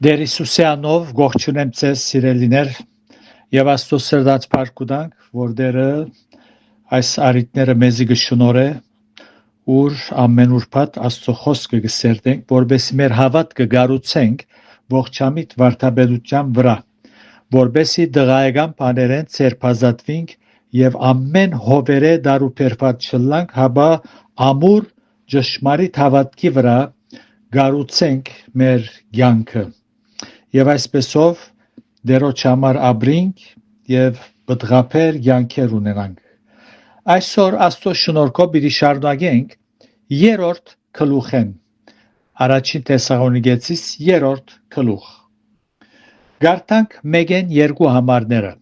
Դեր Հիսուսյանով ողջունեմ ձեզ սիրելիներ եւ Աստծո սրտած փառք, որ դերը այս արիտները մեզի գշնորե ուր ամեն ուրբաթ Աստծո խոսքը գսերտենք, որբեսի մեր հավատքը գառուցենք ողջամիտ վարդապետության վրա, որբեսի դղայական բաներեն ցերփազատվենք եւ ամեն հովերե դարուփերփած չլանք, հաբա ամուր ճշմարիտ հավատքի վրա գառուցենք մեր կյանքը եւ այսպեսով դերոջ համար ապրենք եւ բդղափեր կյանքեր ունենանք։ Այսօր Աստծո շնորհքով պիտի շարունակենք երրորդ գլուխեն, առաջին Թեսաղոնիկեցիս երրորդ գլուխ։ Գարտանք մեկեն երկու համարները,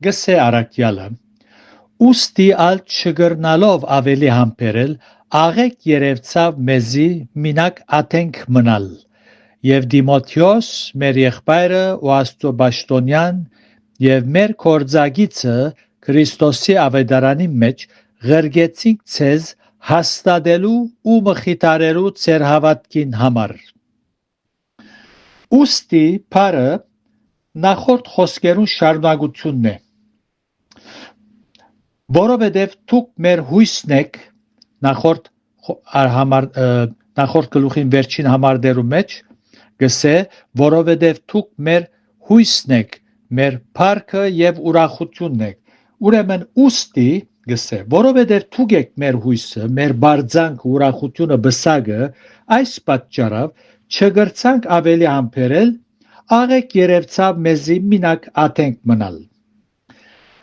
գսե առաքյալը, ուստի ալ չգրնալով ավելի համբերել, աղեք երևցավ մեզի մինակ աթենք մնալ, եւ Դիմոթեոս մեր եղբայրը ու Աստծո Պաշտոնյան եւ մեր կորձագիցը Քրիստոսի ավետարանի մեջ ղրգեցինք ցեզ հաստատելու ու մխիթարելու ձեր հավատքին համար։ Ուստի բարը նախորդ խոսքերուն շարունակությունն է, որովհետև դուք մեր հույսն եք նախորդ գլուխին վերջին համարներու մեջ գսե, որովհետև դուք մեր հույսն եք, մեր փառքը եւ ուրախությունն եք։ Ուրեմն ուստի գսե, որովհետև դուք եք մեր հույսը, մեր բարձանք ուրախությունը բսագը, այս պատճառով չգրցանք ավելի համբերել, աղեք երևցավ մեզի մինակ աթենք մնալ։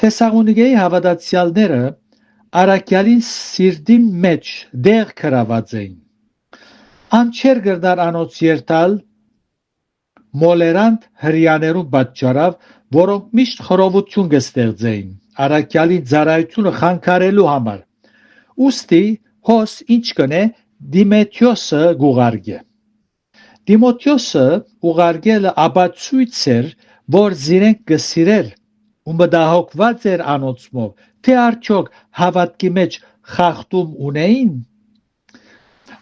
Թեսաղոնիկեի հավատացյալները առաքյալին սիրտի մեջ դեղ գրաված էին։ Անչեր գրդար անոց երթալ մոլերանտ հրյաներու պատճառով, որոնք միշտ խռովություն կստեղծեին առաքյալի ծառայությունը խանգարելու համար։ Ուստի հոս ինչ կնե Դիմոթեոսը գուղարկե։ Դիմոթեոսը ուղարկելը ապացույց էր, որ զիրենք կսիրեր ու մտահոգված էր անոնցմով, թե արդյոք հավատքի մեջ խախտում ունեին։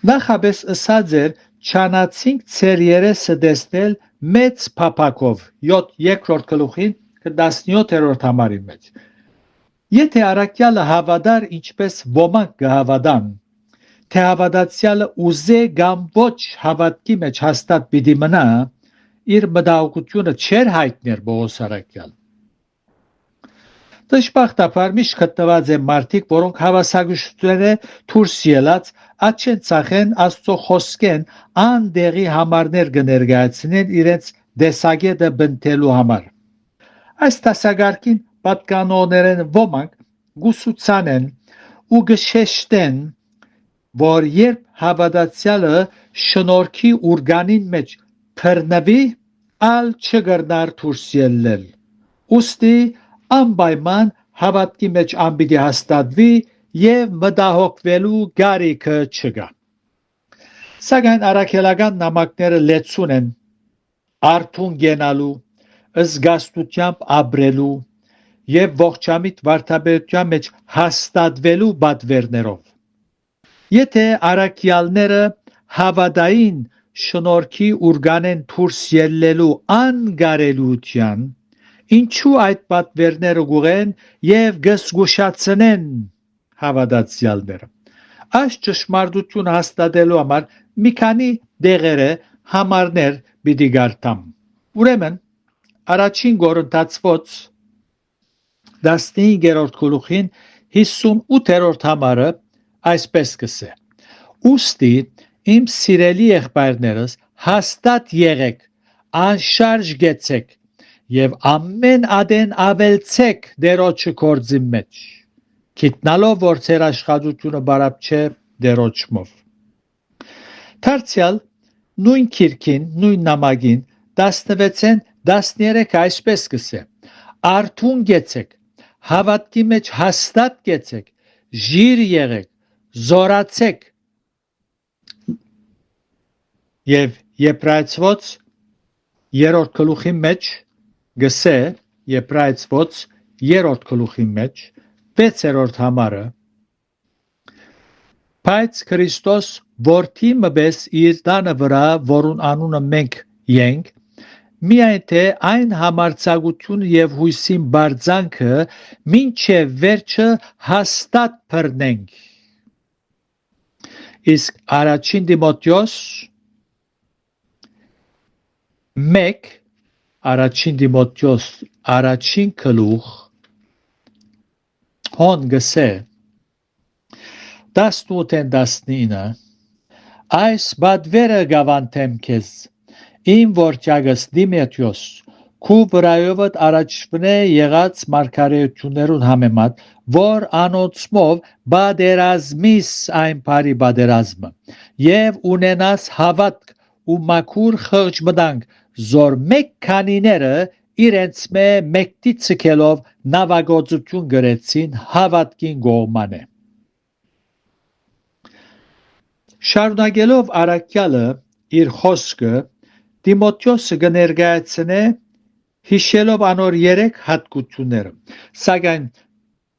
Նախաբես ըսած էր, չանացինք ձեր երեսը տեսնել մեծ փափակով, 2-րդ գլուխին 17-րդ համարի մեջ։ Եթե առաքյալը հավատար, ինչպես ոմանք կհավատան, թե հավատացյալը ուզե կամ ոչ հավատքի մեջ հաստատ պիտի մնա, իր մտահոգությունը չէր հայտներ Պողոս առաքյալ։ Դժբախտաբար միշտ գտնված են մարդիկ, որոնք հավասարակշռությունները դուրս ելած աչեն ցախեն Աստծո խոսքեն անդեղի համարներ կներկայացնեն իրենց դեսագետը բնտելու համար։ Այս տասագարկին պատկանողներն ոմանք գուսուցանեն ու գշեշտեն, որ երբ հավատացյալը շնորհքի ուրգանին մեջ բռնվի, ալ չգրնար դուրս ելնել։ Ուստի անպայման հավատքի մեջ անպիտի հաստատվի եւ մտահոգվելու գարիքը չկա։ Սակայն առաքելական նամակները լեցուն են արթուն գենալու, զգաստությամբ ապրելու եւ ողջամիտ վարդապետության մեջ հաստատվելու պատվերներով։ Եթե առաքյալները հավատային շնորհքի ուրգանեն դուրս ելնելու անկարելիության, ինչու այդ պատվերները գուղեն եւ գսգուշացնեն հավատացյալները։ Այս ճշմարտությունը հաստատելու համար մի քանի դեղերը համարներ պիտի գարտամ։ Ուրեմն առաջին Կորինթացոց 15-րդ գլուխին 58-րդ համարը այսպես կսե. Ուստի իմ սիրելի եղբայրներս հաստատ եղեք, անշարժ գեցեք եւ ամեն ադեն ավելցեք դերոջը կորձի մեջ, գիտնալով որ ձեր աշխատությունը բարապ չէ դերոջմով։ Դարձյալ նույն քիրքին, նույն նամակին 16-ին 13 այսպես կսե. արթուն գեցեք, հավատքի մեջ հաստատ գեցեք, ժիր եղեք, զորացեք եւ Եբրայեցոց 3-րդ գլուխի մեջ գսե Եբրայեցոց 3-րդ գլուխի մեջ 6-րդ համարը բայց Քրիստոս որդի մբես իր տանը վրա, որուն անունը մենք ենք, միայն թե այն համարձակությունը եւ հույսին բարձանքը մինչեւ վերջը հաստատ բռնենք։ Իսկ առաջին Տիմոթեոս 1 առաջին Տիմոթեոս առաջին գլուխ հոն գսե 18-19 այս բադվերը գավանթեմ քեզ իմ որդյագս Դիմեթրիոս քու վրայովդ առաջվնե եղած մարգարեություններուն համեմատ որ անոնցմով բادرազմիս այն բարի բادرազմը եւ ունենաս հավատք ու մաքուր խղճ մտանք զոր մեկ քանիները իրենց մեկտի ցկելով նավագործություն գրեցին հավատքին գողմանը Շարունակելով Արաքյալը իր խոսքը Տիմոթեոսը կներկայացնե հիշելով անոր 3 հատկությունները սակայն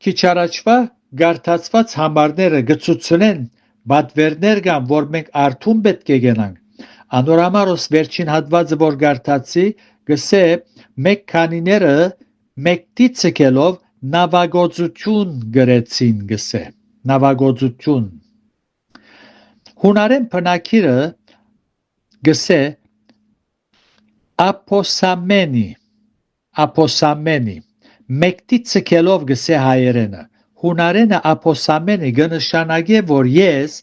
քիչ առաջվա գարտացված համարները գծուցնեն բադվերներ կան որ մենք արթուն պետք է գնանք անոր համարոս վերջին հատվածը որ գարտացի գսե մեկ քանիները մեկտի ցկելով նավագործություն գրեցին գսե նավագործություն հունարեն բնակիրը գսե ապոսամենի մեկտի ցկելով գսե հայերենը հունարենը ապոսամենի կնշանակե որ ես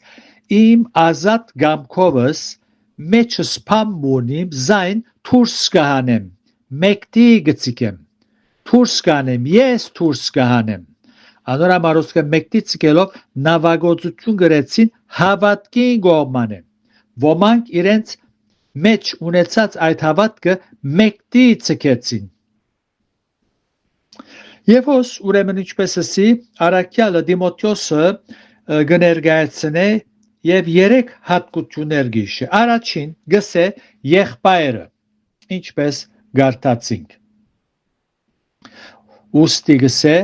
իմ ազատ գամքովս մեջս փամբունիմ զայն թուրս կհանեմ մեկտի գցիկեմ թուրս կանեմ ես թուրս կհանեմ անոր ամարոսկը մեկտի ցկելով նավագործություն գրեցին հավատքին գողմանը ոմանք իրենց մեջ ունեցած այդ հավատքը մեկտի ցկեցին Եվոս ուրեմն ինչպես ասի Արաքյալը Տիմոթեոսը կներկայացնե եւ 3 հատկություններ գիշե առաջին գսե եղբայրը ինչպես գարտացինք ուստի գսե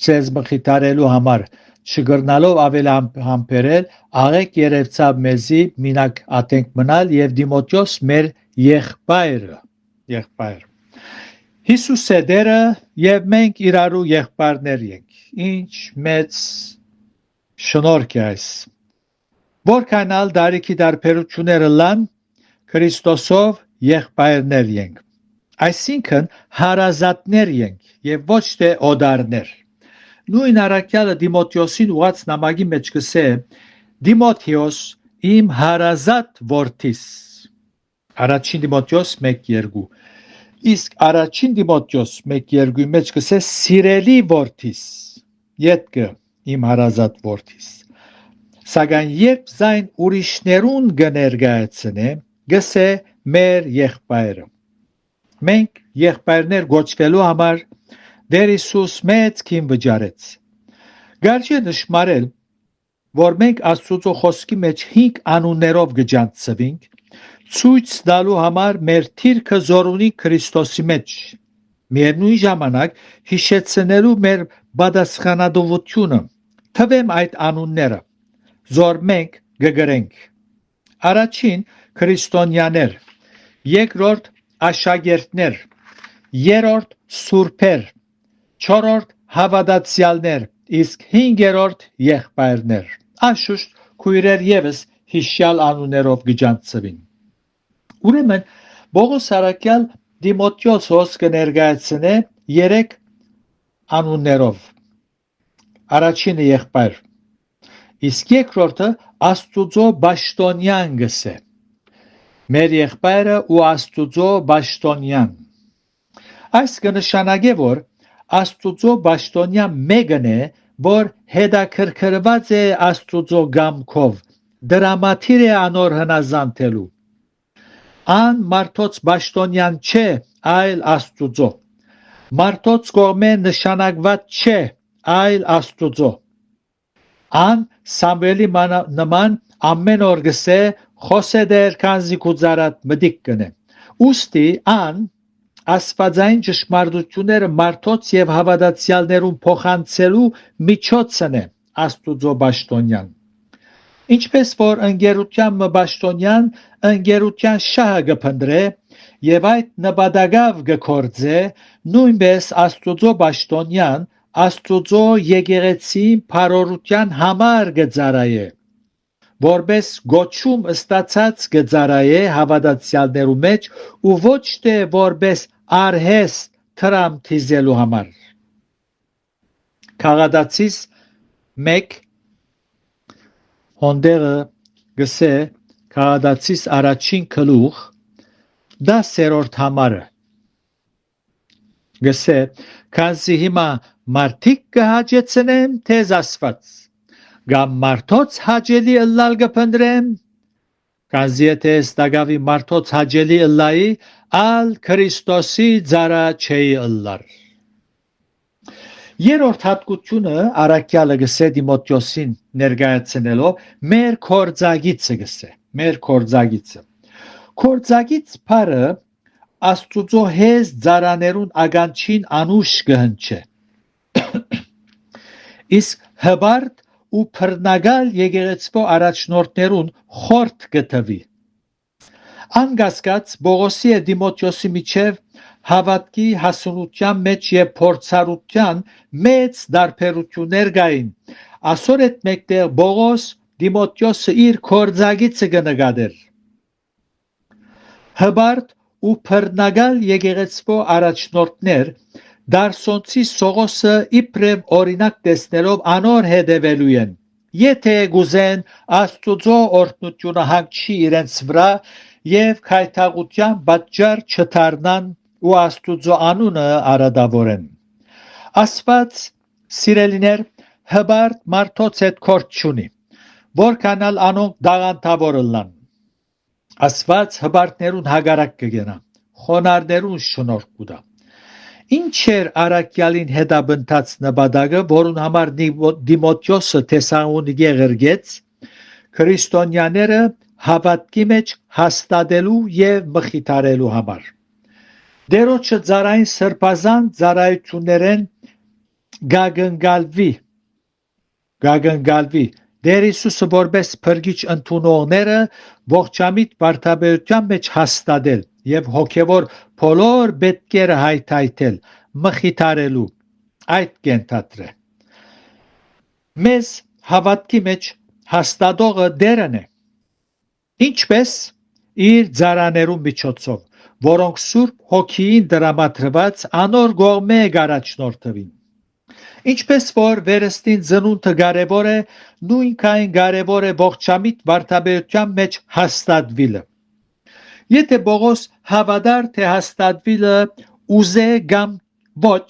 ցեզ մխիթարելու համար չգրնալով ավել համբերել աղեք երևցավ մեզի մինակ ատենք մնալ եւ Տիմոթեոս մեր եղբայրը Հիսուսը դերը եւ մենք իրարու եղբայրներ ենք ինչ մեծ շնորհք է այս որքանալ դարիքի դարբերությունները լան Քրիստոսով եղբայրներ ենք այսինքն հարազատներ ենք եւ ոչ թե օդարներ նույն Արաքյալը Տիմոթեոսին ուղած նամակի մեջ գսե Տիմոթեոս իմ հարազատ որդիս առաջին Տիմոթեոս 1:2 Իսկ առաջին Տիմոթեոս 1:2 մեջ գսե սիրելի որդիս յետքը իմ հարազատ որդիս սակայն երբ զայն ուրիշներուն կներկայացնե գսե մեր եղբայրը մենք եղբայրներ գոչվելու համար Դեր Հիսուս մեծ քին վճարեց Գարժե նշмарել որ մենք Աստծո խոսքի մեջ 5 անուններով գջանցվենք ցույց տալու համար մեր թիրքը զորունի Քրիստոսի մեջ միևնույն ժամանակ հիշեցնելու մեր բադասխանատվությունը թվեմ այդ անունները զոր մենք գգրենք առաջին քրիստոնյաներ երկրորդ աշակերտներ երրորդ սուրբեր չորրորդ հավատացյալներ իսկ 5-րդ եղբայրներ անշուշտ քույրեր եւս հիշյալ անուններով գջանցվին Ուրեմն Պողոս Արաքյալ Տիմոթեոսոս կներկայացնե 3 անուններով առաջինը եղբայր իսկ երկրորդը Աստուծո Բաշտոնյան գսե մեր եղբայրը ու Աստուծո Բաշտոնյան այս կնշանակե որ Աստուծո Բաշտոնյան մեկն է որ հետաքրքրված է Աստուծո գամքով դրամատիր է անոր հնազանդելու Ան մարդոց Բաշտոնյան չէ, այլ Աստուծո Մարդոց կողմէ նշանակված չէ, այլ Աստուծո Ան Սամվելի նման ամեն օր գսե խոսե դեր քանզի կուզարատ մդիկ կնե Ուստի ան Աստվածային ճշմարտությունները մարդոց եւ հավատացյալներուն փոխանցելու միջոցն է Աստուծո Բաշտոնյան Ինչպես որ ընկերության մբաշտոնյան ընկերության շահը կփնտրե եւ այդ նպատակով կգործե, նույնպես Աստուծո բաշտոնյան Աստուծո եկեղեցին բարօրության համար կծառայե, որպես գոչում ստացած կծառայե հավատացյալներու մեջ ու ոչ թե որպես արհեստ թրամ թիզելու համար։ Քաղաքացիս 1 հոնդերը գսե քաղաքացիս առաջին գլուխ 10-րդ համարը գսե քանզի հիմա մարդիկ կհաջեցնեմ թեզ Աստված կամ մարդոց հաջելի ըլլալ կփնտրեմ քանզի եթե ստագավի մարդոց հաջելի ըլլայի ալ Քրիստոսի ծառա չէի ըլլար։ Երրորդ հատկությունը առաքյալը գսե Տիմոթեոսին ներկայացնելով մեր կորձագիծը գսե մեր կորձագիծը կորձագիծ բառը Աստուծո հեզ ծառաներուն ականջին անուշ կհնչե իսկ հբարտ ու բռնագալ եկեղեցվո առաջնորդներուն խորտ կտվի անկասկած Պողոսի եւ Տիմոթեոսի միջև հավատքի հասունության մեջ եւ փորձառության մեծ դարբերություններ կային ասոր այդ մեկտեղ Պողոս Տիմոթեոսը իր կորձագիծը կնկատեր հբարտ ու բռնագալ եկեղեցվո առաջնորդներ դարսոնցի Սողոսը իբրև օրինակ տեսնելով անոր հետևելու են եթե գուզեն Աստուծո օրհնությունը հանգչի իրենց վրա եւ քայթաղության պատճառ չդառնան ու Աստուծո անունը արադավորեն Աստված սիրելիներ հբարտ մարդոց հետ կորդ չունի որքանալ անոնք դաղանթավոր ըլլան Աստված հբարտներուն հագարակ կգենա խոնարհներուն շնորհք կուտա Ինչ էր առաքյալին հետաբնթած նպատակը որուն համար Տիմոթեոսը Թեսաղոնիկե գրգեց քրիստոնյաները հավատքի մեջ հաստատելու եւ մխիթարելու համար Դերոջը ծառային սրբազան ծառայություններեն գագնգալվի Դեր Հիսուսը որպես փրկիչ ընդունողները ողջամիտ բարթաբերության մեջ հաստատել եւ հոգեվոր բոլոր պետքերը հայթայթել մխիթարելու այդ կենթատրե մեզ հավատքի մեջ հաստատողը Դերն է ինչպես իր ծառաներու միջոցով որոնք Սուրբ Հոգին դրամատրված անոր կողմէ գարաչնորթվին Ինչպես որ վերստին ծնունդը կարևոր է նույնքան կարևոր է ողջամիտ բարթաբերության մեջ հաստատվելը Եթե Պողոս հավատար թե հաստատվելը ուզե կամ ոչ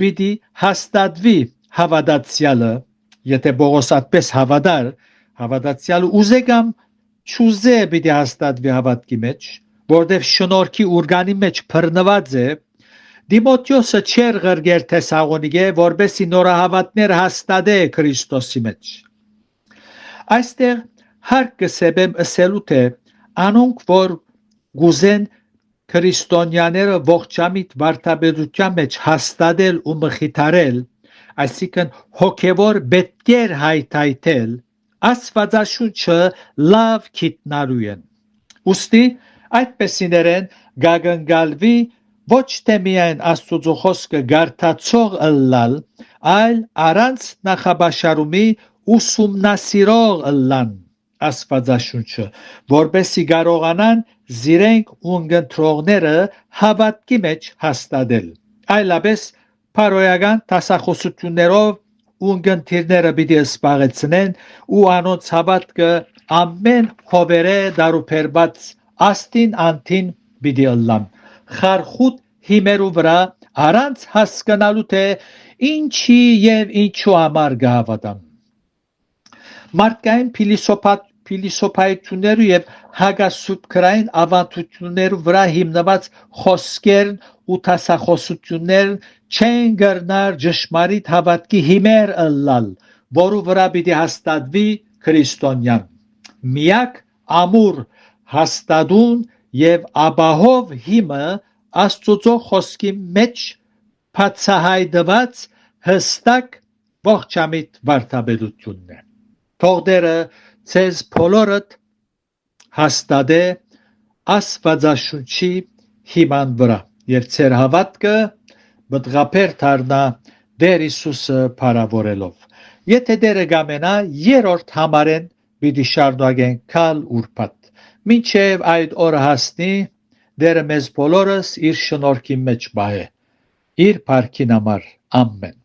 պիտի հաստատվի հավատացյալը Եթե Պողոս այդպես հավատար հավատացյալը ուզե կամ չուզե պիտի հաստատվի հավատքի մեջ որտեղ շնորհքի ուրգանի մեջ բռնված է Տիմոթեոսը չեր գրգեր Թեսաղոնիկե որբեսի նորահավատները հաստատե Քրիստոսի մեջ Այստեղ հարկ կսեբեմ ըսելու թե անոնք որ գուզեն քրիստոնյաները ողջամիտ բարթաբերության մեջ հաստատել ու մխիթարել այսինքն հոգևոր պետքեր հայթայթել Աստվածաշունչը լավ գիտնալու են Ուստի այդպեսիներեն գագնգալվի ոչ թե միայն Աստուծո խոսքը գարթացող ըլլալ այլ առանց նախաբաշարումի ուսումնասիրող ըլլան Աստվածաշունչը որբեսի կարողանան զիրենք ունգընտրողները հավատքի մեջ հաստատել այլապես փարոյական տասախոսություններով ունգընտիրները պիտի սպաղեցնեն ու անոնց հավատքը ամեն հովերե դարուփերված աստին անտին պիտի ըլլան խարխուտ հիմերու վրա առանց հասկանալու թե ինչի եւ ինչու համար գահավատան մարդկային փիլիսոփայություններու եւ հագասուբքրային ավանդություններու վրա հիմնված խոսքերն ու տասախոսություններն չեն գտնար ճշմարիտ հավատքի հիմեր ըլլալ որու վրա պիտի հաստատվի քրիստոնյան միակ ամուր հաստատուն եւ ապահով հիմը Աստուծո խոսքի մեջ բացահայտված հստակ ողջամիտ բարթաբերությունն է Թող Տերը ցեզ բոլորդ հաստատե Աստվածաշունչի հիման վրա եւ ցեր հավատքը մտղափեր դառնա Տեր Հիսուսը փառավորելով։ Եթե Տերը գամենա, երրորդ համարեն պիտի շարունակեն քալ ուրբաթ։ Մինչև այդ օրը հասնի, Տերը մեզ բոլորս իր շնորհքի մեջ պահե։ Իր փառքին համար ամեն։